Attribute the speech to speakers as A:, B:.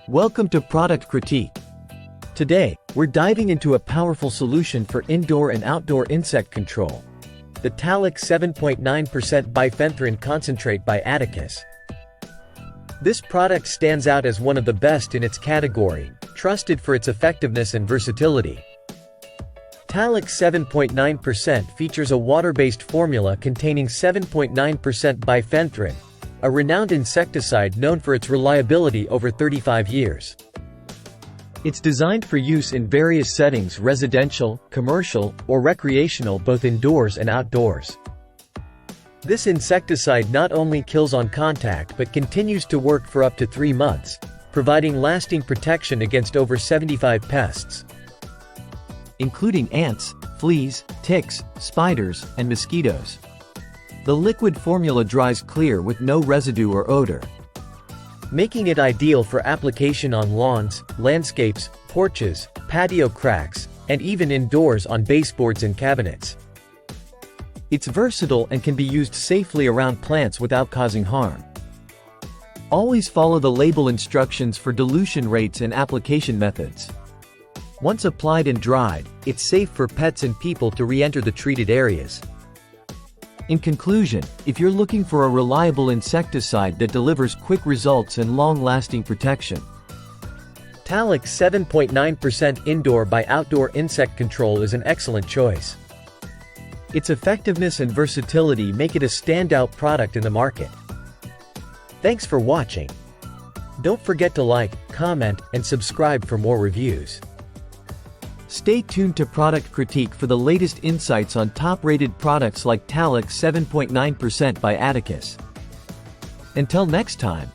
A: Welcome to Product Critique. Today, we're diving into a powerful solution for indoor and outdoor insect control. The Talak 7.9% Bifenthrin Concentrate by Atticus. This product stands out as one of the best in its category, trusted for its effectiveness and versatility. Talak 7.9% features a water-based formula containing 7.9% bifenthrin, a renowned insecticide known for its reliability over 35 years. It's designed for use in various settings: residential, commercial, or recreational, both indoors and outdoors. This insecticide not only kills on contact but continues to work for up to 3 months, providing lasting protection against over 75 pests, including ants, fleas, ticks, spiders, and mosquitoes. The liquid formula dries clear with no residue or odor, making it ideal for application on lawns, landscapes, porches, patio cracks, and even indoors on baseboards and cabinets. It's versatile and can be used safely around plants without causing harm. Always follow the label instructions for dilution rates and application methods. Once applied and dried, it's safe for pets and people to re-enter the treated areas. In conclusion, if you're looking for a reliable insecticide that delivers quick results and long-lasting protection, Talak 7.9% Indoor by Outdoor Insect Control is an excellent choice. Its effectiveness and versatility make it a standout product in the market. Thanks for watching. Don't forget to like, comment, and subscribe for more reviews. Stay tuned to Product Critique for the latest insights on top-rated products like Talak 7.9% by Atticus. Until next time.